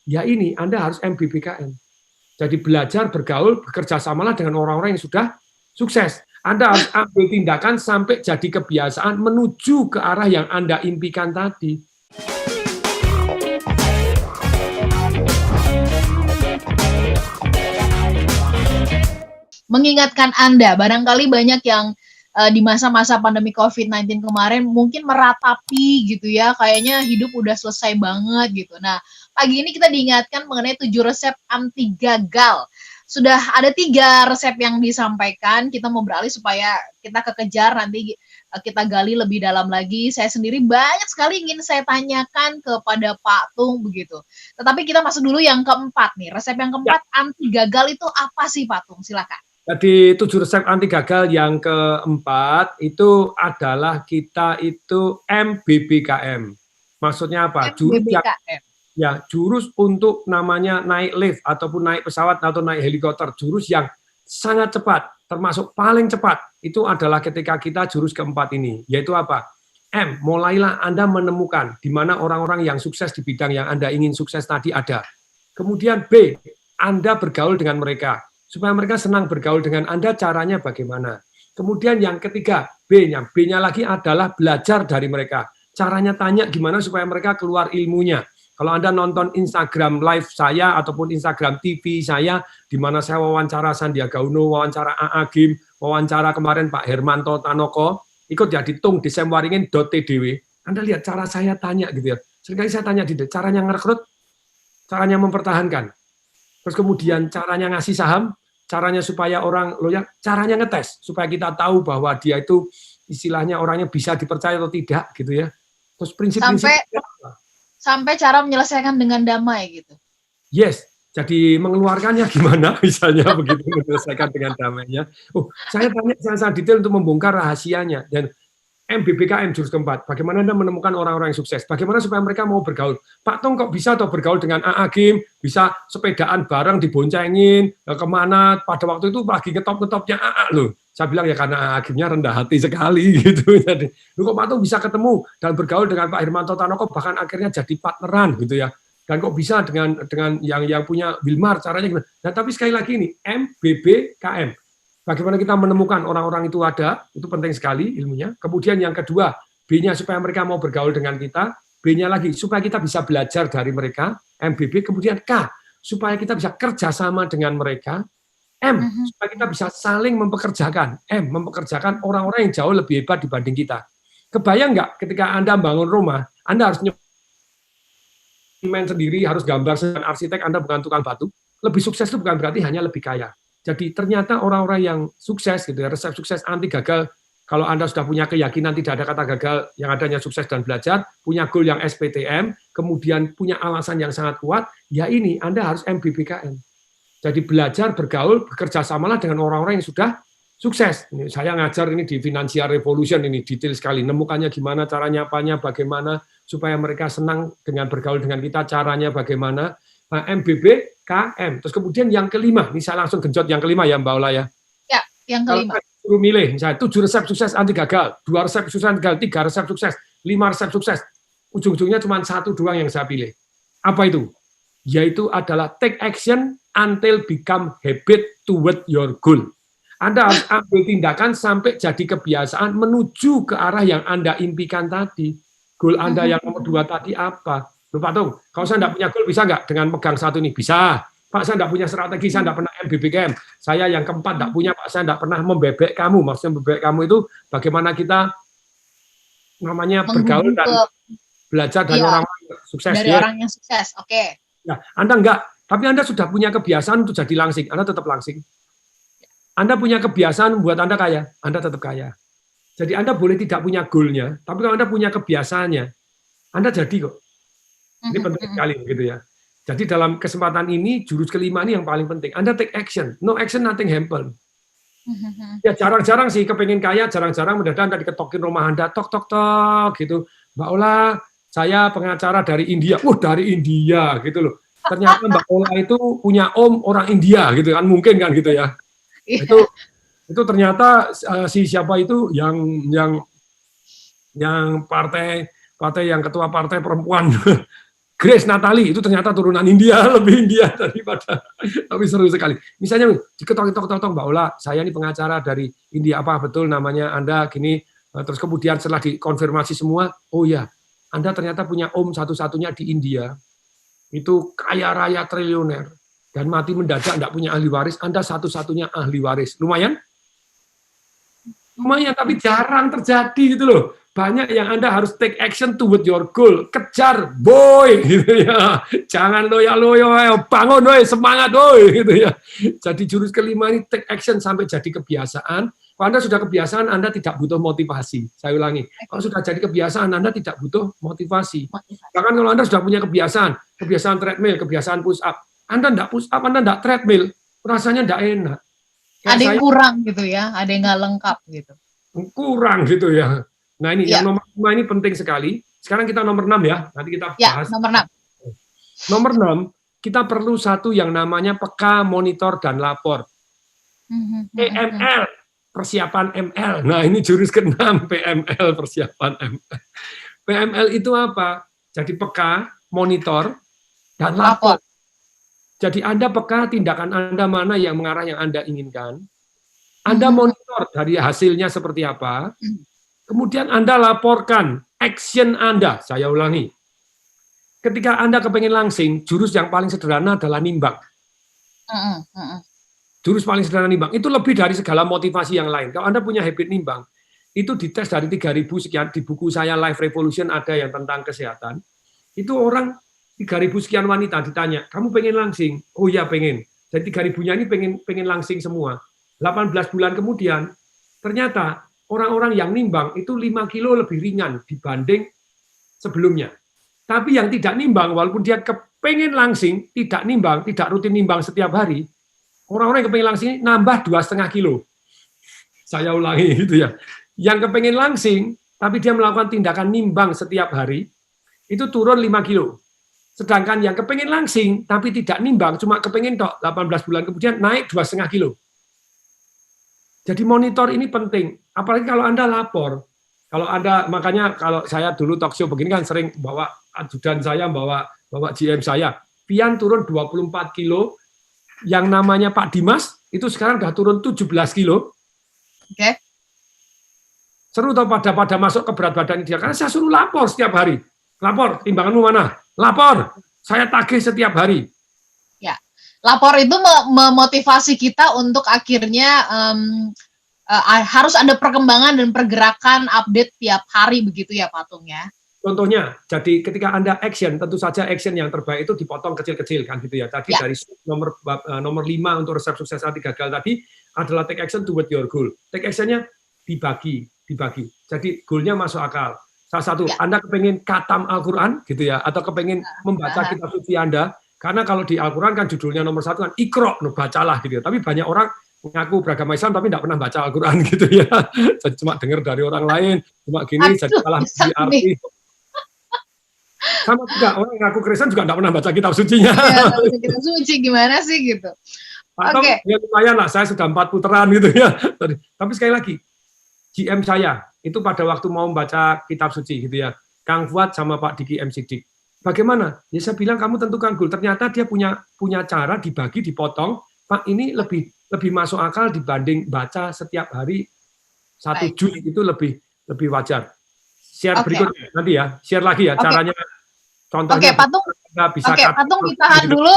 ya ini Anda harus MBBKM. Jadi belajar, bergaul, bekerja samalah dengan orang-orang yang sudah sukses. Anda harus ambil tindakan sampai jadi kebiasaan menuju ke arah yang Anda impikan tadi. Mengingatkan Anda, barangkali banyak yang di masa-masa pandemi COVID-19 kemarin mungkin meratapi gitu ya, kayaknya hidup udah selesai banget gitu. Nah, pagi ini kita diingatkan mengenai 7 resep anti gagal. Sudah ada 3 resep yang disampaikan, kita mau beralih supaya kita kekejar, nanti kita gali lebih dalam lagi. Saya sendiri banyak sekali ingin saya tanyakan kepada Pak Tung begitu. Tetapi kita masuk dulu yang keempat nih, resep yang keempat anti gagal itu apa sih Pak Tung? Silakan. Jadi 7 resep anti gagal yang keempat itu adalah kita itu MBBKM. Maksudnya apa? MBBKM. Jurus untuk namanya naik lift ataupun naik pesawat atau naik helikopter. Jurus yang sangat cepat, termasuk paling cepat. Itu adalah ketika kita jurus keempat ini. Yaitu apa? M, mulailah Anda menemukan di mana orang-orang yang sukses di bidang yang Anda ingin sukses tadi ada. Kemudian B, Anda bergaul dengan mereka. Supaya mereka senang bergaul dengan Anda, caranya bagaimana. Kemudian yang ketiga, B-nya. B-nya lagi adalah belajar dari mereka. Caranya tanya gimana supaya mereka keluar ilmunya. Kalau Anda nonton Instagram live saya ataupun Instagram TV saya, di mana saya wawancara Sandiaga Uno, wawancara AA Gim, wawancara kemarin Pak Hermanto Tanoko, ikut ya di tung.desemwaringin.tdw. Anda lihat cara saya tanya gitu ya. Seringkali saya tanya di caranya ngerekrut, caranya mempertahankan. Terus kemudian caranya ngasih saham, caranya supaya orang loyal, caranya ngetes supaya kita tahu bahwa dia itu istilahnya orangnya bisa dipercaya atau tidak gitu ya. Terus prinsip-prinsip sampai cara menyelesaikan dengan damai gitu. Yes, jadi mengeluarkannya gimana misalnya begitu menyelesaikan dengan damainya. Saya tanya sangat detail untuk membongkar rahasianya dan MBBKM jurus keempat, bagaimana Anda menemukan orang-orang yang sukses, bagaimana supaya mereka mau bergaul. Pak Tong kok bisa atau bergaul dengan AA Gim, bisa sepedaan bareng diboncengin, kemana, pada waktu itu lagi ngetop-ngetopnya AA loh. Saya bilang ya karena AA Gimnya rendah hati sekali gitu. Jadi, kok Pak Tong bisa ketemu dan bergaul dengan Pak Hermanto Tanoko, bahkan akhirnya jadi partneran gitu ya. Dan kok bisa dengan yang punya Wilmar, caranya gimana. Nah, tapi sekali lagi ini, MBBKM. Bagaimana kita menemukan orang-orang itu ada, itu penting sekali ilmunya. Kemudian yang kedua, B-nya supaya mereka mau bergaul dengan kita, B-nya lagi supaya kita bisa belajar dari mereka, MBB, kemudian K, supaya kita bisa kerjasama dengan mereka, M, supaya kita bisa saling mempekerjakan, M, mempekerjakan orang-orang yang jauh lebih hebat dibanding kita. Kebayang nggak ketika Anda bangun rumah, Anda harus main sendiri, harus gambar dengan arsitek, Anda bukan tukang batu, lebih sukses itu bukan berarti hanya lebih kaya. Jadi ternyata orang-orang yang sukses, gitu ya, resep sukses anti gagal, kalau Anda sudah punya keyakinan tidak ada kata gagal, yang adanya sukses dan belajar, punya goal yang SPTM, kemudian punya alasan yang sangat kuat, ya ini Anda harus MBBKM. Jadi belajar, bergaul, bekerja samalah dengan orang-orang yang sudah sukses. Ini saya ngajar ini di Financial Revolution, ini detail sekali, nemukannya gimana, caranya apanya, bagaimana, supaya mereka senang dengan bergaul dengan kita, caranya bagaimana. Nah, MBBKM. Terus kemudian yang kelima, ini saya langsung genjot yang kelima ya Mbak Ola ya. Ya, yang kelima. Kalau suruh milih, misalnya 7 resep sukses anti gagal, 2 resep sukses anti gagal, 3 resep sukses, 5 resep sukses. Ujung-ujungnya cuma 1 doang yang saya pilih. Apa itu? Yaitu adalah take action until become habit toward your goal. Anda harus ambil tindakan sampai jadi kebiasaan menuju ke arah yang Anda impikan tadi. Goal Anda yang nomor 2 tadi apa? Pak Tung, kalau saya tidak punya goal, bisa nggak dengan megang satu ini? Bisa. Pak, saya tidak punya strategi, saya tidak pernah MBBKM. Saya yang keempat tidak punya, Pak, saya tidak pernah membebek kamu. Maksudnya membebek kamu itu bagaimana kita namanya bergaul dan belajar dari orang sukses. Dari orang yang sukses, oke. Ya, Anda enggak, tapi Anda sudah punya kebiasaan untuk jadi langsing, Anda tetap langsing. Anda punya kebiasaan membuat Anda kaya, Anda tetap kaya. Jadi Anda boleh tidak punya goal-nya, tapi kalau Anda punya kebiasaannya, Anda jadi kok. Ini penting sekali gitu ya. Jadi dalam kesempatan ini, jurus kelima ini yang paling penting. Anda take action. No action, nothing happen. Ya jarang-jarang sih kepengen kaya, jarang-jarang mendadak Anda diketokin rumah Anda, tok-tok-tok gitu. Mbak Ola, saya pengacara dari India. Dari India gitu loh. Ternyata Mbak Ola itu punya om orang India gitu kan, mungkin kan gitu ya. Itu ternyata si siapa itu yang partai yang ketua partai perempuan Grace Natali itu ternyata turunan India, lebih India daripada, tapi seru sekali. Misalnya diketok-ketok Mbak Ola, saya ini pengacara dari India, apa betul namanya Anda gini, terus kemudian setelah dikonfirmasi semua, oh ya, Anda ternyata punya om satu-satunya di India, itu kaya raya triliuner, dan mati mendadak enggak punya ahli waris, Anda satu-satunya ahli waris. Lumayan? Lumayan, tapi jarang terjadi gitu loh. Banyak yang Anda harus take action toward your goal. Kejar, boy, gitu ya. Jangan loyo-loyo, bangun, boy, semangat, boy, gitu ya. Jadi jurus kelima ini take action sampai jadi kebiasaan. Kalau Anda sudah kebiasaan, Anda tidak butuh motivasi. Saya ulangi, kalau sudah jadi kebiasaan, Anda tidak butuh motivasi. Bahkan kalau Anda sudah punya kebiasaan treadmill, kebiasaan push up, Anda tidak push up, Anda tidak treadmill, rasanya tidak enak. Ada yang kurang gitu ya, ada yang nggak lengkap gitu. Kurang gitu ya. Nah ini yang nomor 5 ini penting sekali. Sekarang kita nomor 6 ya. Nanti kita bahas. Nomor 6. Nomor 6, kita perlu satu yang namanya peka, monitor, dan lapor. PML, persiapan ML. Nah ini jurus ke-6, PML, persiapan ML. PML itu apa? Jadi peka, monitor, dan lapor. Jadi Anda peka tindakan Anda mana yang mengarah yang Anda inginkan. Anda monitor dari hasilnya seperti apa. Kemudian Anda laporkan action Anda. Saya ulangi. Ketika Anda kepengen langsing, jurus yang paling sederhana adalah nimbang. Jurus paling sederhana nimbang. Itu lebih dari segala motivasi yang lain. Kalau Anda punya habit nimbang, itu dites dari 3.000 sekian. Di buku saya Life Revolution ada yang tentang kesehatan. Itu orang 3.000 sekian wanita ditanya, kamu pengen langsing? Oh iya pengen. Jadi 3.000-nya ini pengen langsing semua. 18 bulan kemudian, ternyata orang-orang yang nimbang itu 5 kilo lebih ringan dibanding sebelumnya. Tapi yang tidak nimbang, walaupun dia kepengen langsing, tidak nimbang, tidak rutin nimbang setiap hari, orang-orang yang kepengen langsing nambah 2,5 kilo. Saya ulangi gitu ya. Yang kepengen langsing, tapi dia melakukan tindakan nimbang setiap hari, itu turun 5 kilo. Sedangkan yang kepengen langsing, tapi tidak nimbang, cuma kepengen tok 18 bulan kemudian naik 2,5 kilo. Jadi monitor ini penting, apalagi kalau Anda lapor. Kalau Anda, makanya kalau saya dulu talk show begini kan sering bawa ajudan saya, bawa GM saya. Pian turun 24 kilo, yang namanya Pak Dimas, itu sekarang sudah turun 17 kilo. Oke. Seru tau pada masuk ke berat badan dia, karena saya suruh lapor setiap hari. Lapor, timbanganmu mana? Lapor, saya tagih setiap hari. Ya, lapor itu memotivasi kita untuk akhirnya harus ada perkembangan dan pergerakan update tiap hari begitu ya Patung ya. Contohnya, jadi ketika Anda action, tentu saja action yang terbaik itu dipotong kecil-kecil kan gitu ya. Tadi dari nomor 5 untuk resep sukses anti gagal tadi adalah take action toward your goal. Take actionnya dibagi. Jadi goalnya masuk akal. Salah satu, Anda kepengen khatam Al-Quran gitu ya, atau kepengen membaca kitab suci Anda, karena kalau di Al-Quran kan judulnya nomor 1 kan Iqra, bacalah gitu ya. Tapi banyak orang mengaku beragama Islam tapi tidak pernah baca Al-Quran gitu ya. Jadi cuma dengar dari orang lain, cuma gini, jadi salah arti. Sama juga, orang ngaku Kristen juga tidak pernah baca kitab sucinya. Ya, kitab suci gimana sih gitu. Atau ya lumayan lah, saya sudah 4 putaran gitu ya. Tapi sekali lagi, GM saya itu pada waktu mau membaca kitab suci gitu ya, Kang Fuad sama Pak Diki M. Sidik. Bagaimana? Ya saya bilang kamu tentukan goal. Ternyata dia punya cara dibagi, dipotong. Pak ini lebih masuk akal dibanding baca setiap hari 1 juz itu lebih wajar. Share berikutnya nanti ya, share lagi ya caranya. Contohnya. Patung. Patung ditahan dulu.